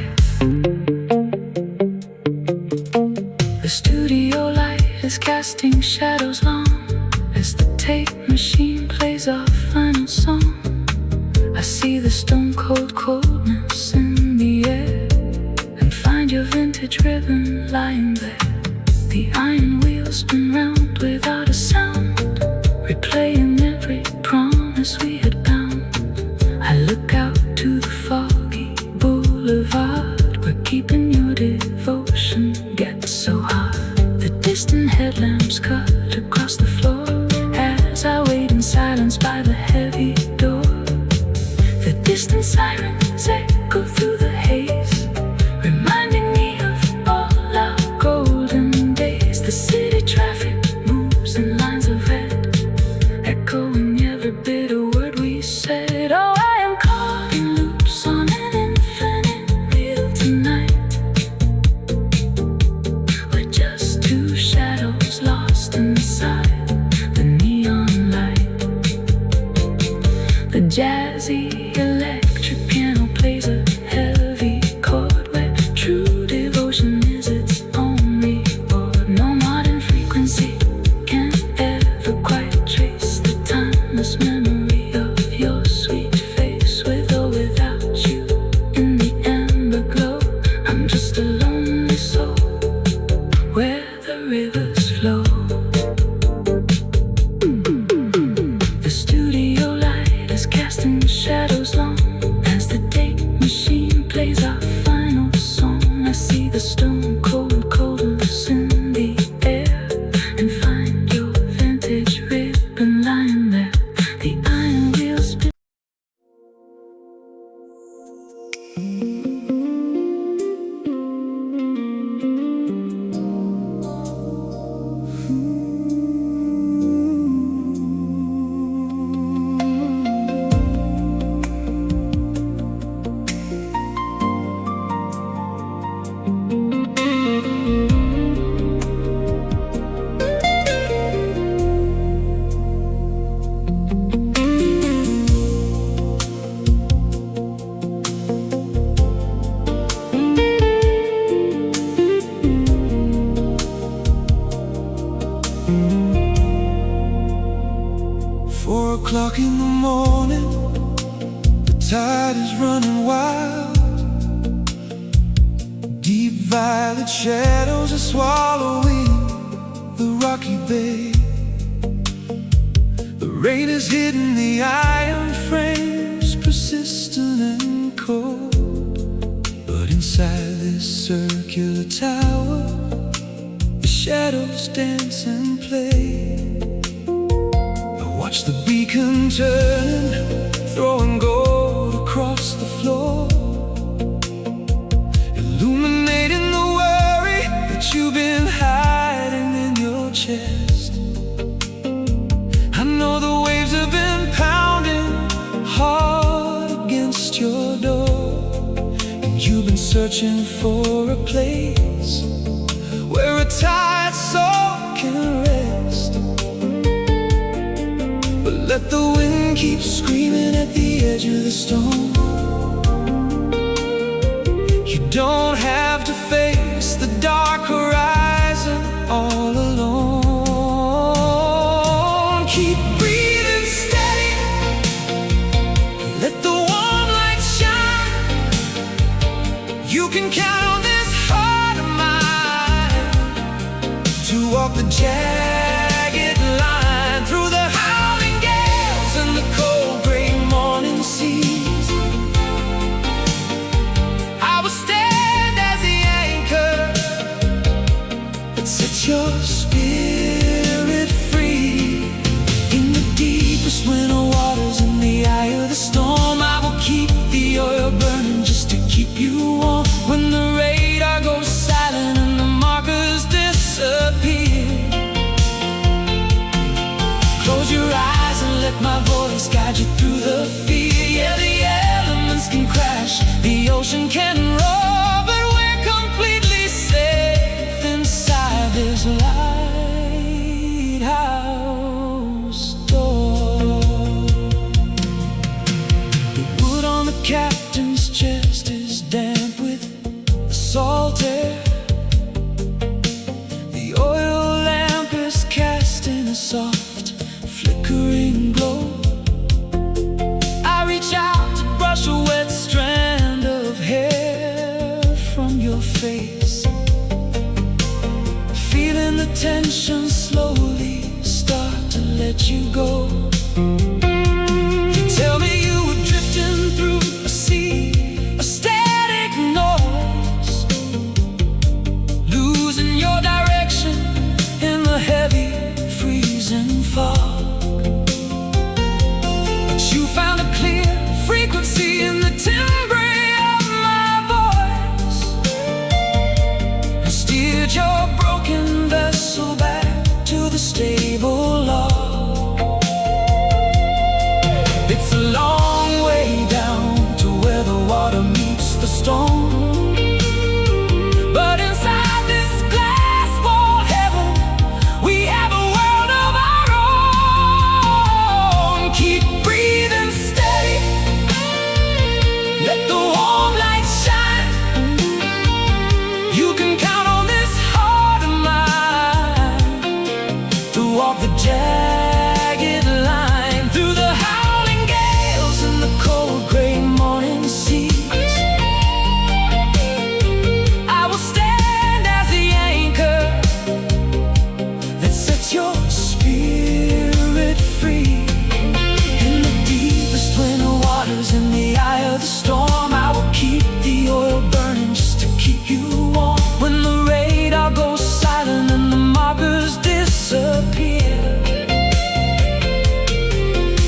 The studio light is casting shadows long as the tape machine plays our final song. I see the stone cold coldness in the air and find your vintage ribbon lying there. The iron wheels spin round without a sound, replaying every promise we had bound. I look out to the foggy boulevard, where keeping your devotion gets so hard. The distant headlamps cut across the floor as I wait in silence by the heavy door. The distant sirens echo through the haze, reminding me of all our golden days. The city traffic moves in lines of red, echoing every bit of word we said. Oh, I am caught in loops on an infinite reel tonight. Violet shadows are swallowing the rocky bay. The rain has hidden the iron frames, persistent and cold. But inside this circular tower, the shadows dance and play. I watch the beacon turn, throwing gold across the floor, illuminating the worry that you've been hiding in your chest. I know the waves have been pounding hard against your door, and you've been searching for a place where a tired soul can rest. But let the wind keep screaming at the edge of the storm. You don't have to face the dark horizon all alone. Keep breathing steady, let the warm light shine. You can count on this heart of mine to walk the jagged line through the howling gales and the cold gray morning seas. I will stand as the anchor that sets your spirit free. In the deepest winter waters, in the eye of the storm, I will keep the oil burning just to keep you warm. When the radar goes silent and the markers disappear, close your eyes and let my voice guide you through the fear. Yeah, the elements can crash, the ocean can roar, but we're completely safe inside this lighthouse door. The wood on the captain's chest is damp with the salt air. The oil lamp is casting a soft, flickering glow. I reach out to brush a wet strand of hair from your face, feeling the tension slowly start to let you go. You tell me you were drifting through a sea, a static noise, losing your direction in the heavy freezing fog. But you found a clear frequency in the timbre of my voice, and steered your broken vessel back to the stable log. It's a long way down to where the water meets the storm, but inside this glass wall heaven, we have a world of our own. Keep breathing steady, let the warm light shine. You can count on this heart of mine to walk the jagged line through the howling gales and the cold gray morning seas. I will stand as the anchor that sets your spirit free. In the deepest winter waters, in the eye of the storm, I will keep the oil burning just to keep you warm. When the radar goes silent and the markers disappear,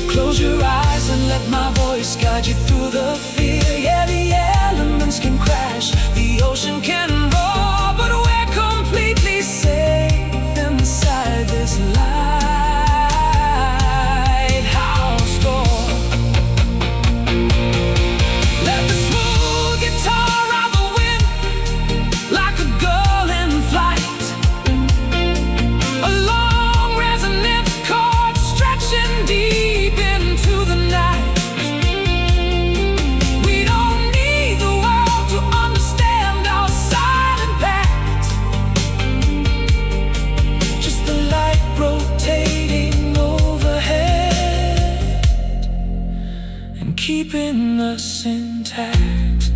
close your eyes and let my voice guide you through the fear. Yeah, the elements can crash, the ocean can roar, but we're completely safe inside this lighthouse door. Let the smooth guitar ride the wind like a girl in flight, a long resonant chord stretching deep into the night. We don't need the world to understand our silent pact, just the light rotating overhead and keeping us intact.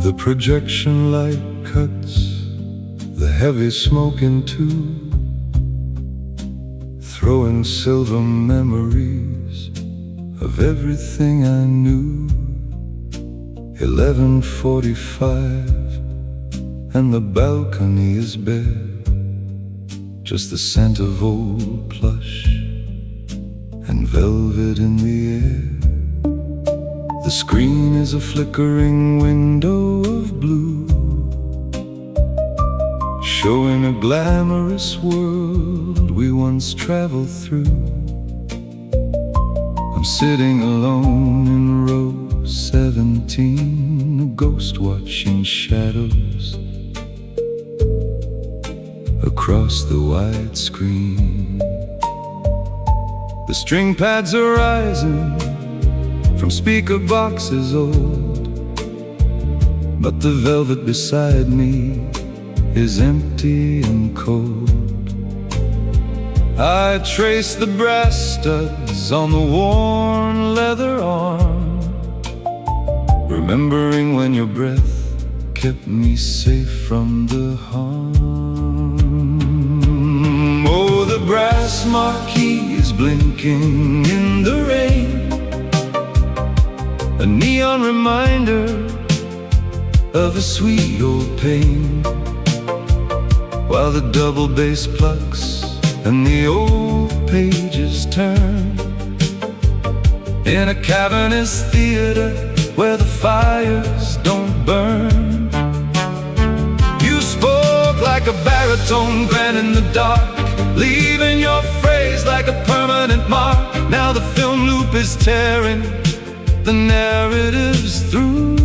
The projection light cuts the heavy smoke into, throwing silver memories of everything I knew. 11:45 and the balcony is bare, just the scent of old plush and velvet in the air. The screen is a flickering window of blue, showing a glamorous world we once traveled through. I'm sitting alone in row 17, a ghost watching shadows across the wide screen. The string pads are rising from speaker boxes old, but the velvet beside me is empty and cold. I trace the brass studs on the worn leather arm, remembering when your breath kept me safe from the harm. Oh, the brass marquee is blinking in the rain, a neon reminder of a sweet old pain, while the double bass plucks and the old pages turn. In a cavernous theater where the fires don't burn, you spoke like a baritone grand in the dark, leaving your phrase like a permanent mark. Now the film loop is tearing the narratives through,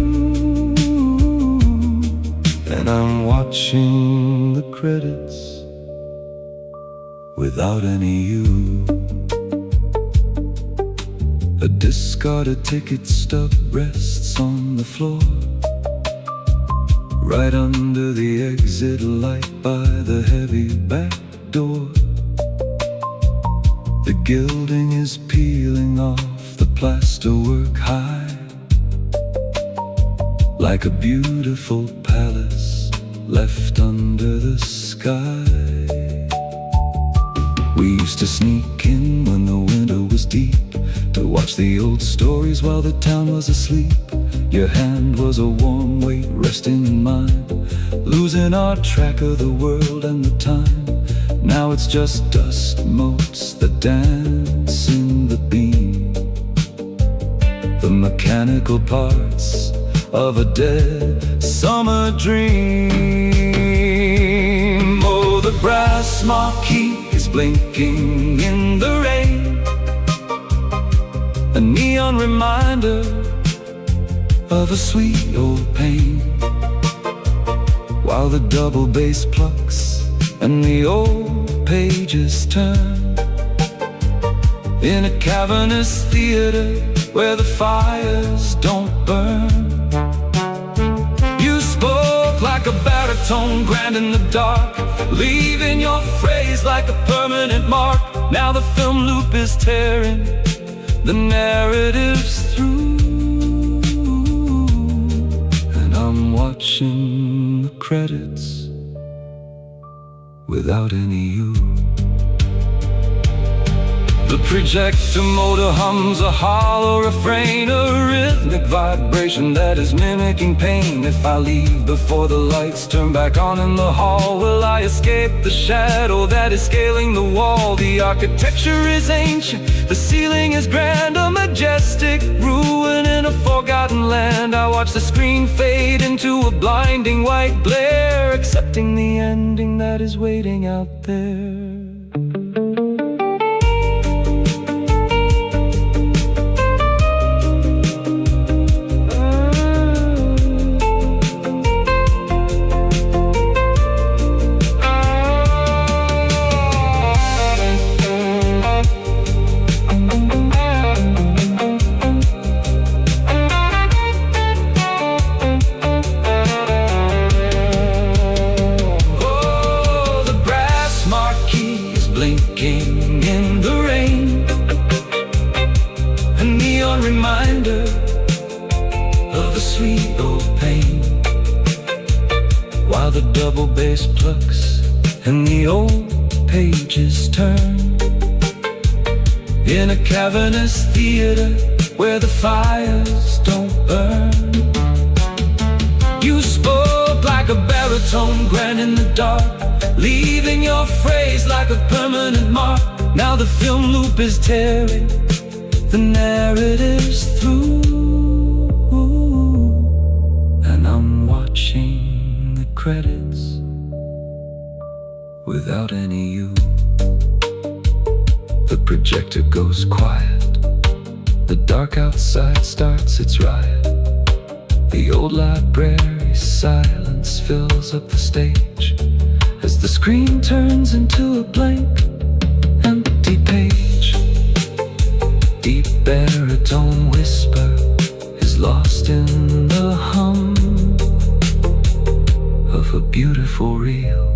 and I'm watching the credits without any you. A discarded ticket stub rests on the floor, right under the exit light by the heavy back door. The gilding is peeling off the plasterwork high, like a beautiful palace left under the sky. We used to sneak in when the winter was deep, to watch the old stories while the town was asleep. Your hand was a warm weight resting in mine, losing our track of the world and the time. Now it's just dust motes that dance in the beam, the mechanical parts of a dead summer dream. Oh, the brass marquee is blinking in the rain, a neon reminder of a sweet old pain, while the double bass plucks and the old pages turn. In a cavernous theater where the fires don't burn, you spoke like a baritone grand in the dark, leaving your phrase like a permanent mark. Now the film loop is tearing the narratives through, and I'm watching the credits without any you. The projector motor hums a hollow refrain, a rhythmic vibration that is mimicking pain. If I leave before the lights turn back on in the hall, will I escape the shadow that is scaling the wall? The architecture is ancient, the ceiling is grand, a majestic ruin in a forgotten land. I watch the screen fade into a blinding white glare, accepting the ending that is waiting out there. old pain, while the double bass plucks and the old pages turn. In a cavernous theater where the fires don't burn, you spoke like a baritone grand in the dark, leaving your phrase like a permanent mark. Now the film loop is tearing the narratives through, and I'm watching the credits without any you. The projector goes quiet, the dark outside starts its riot. The old library's silence fills up the stage as the screen turns into a blank, empty page. Deep baritone whisper is lost in the hum of a beautiful reel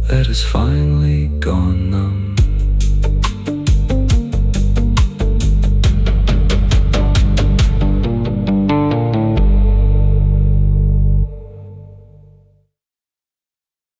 that has finally gone numb.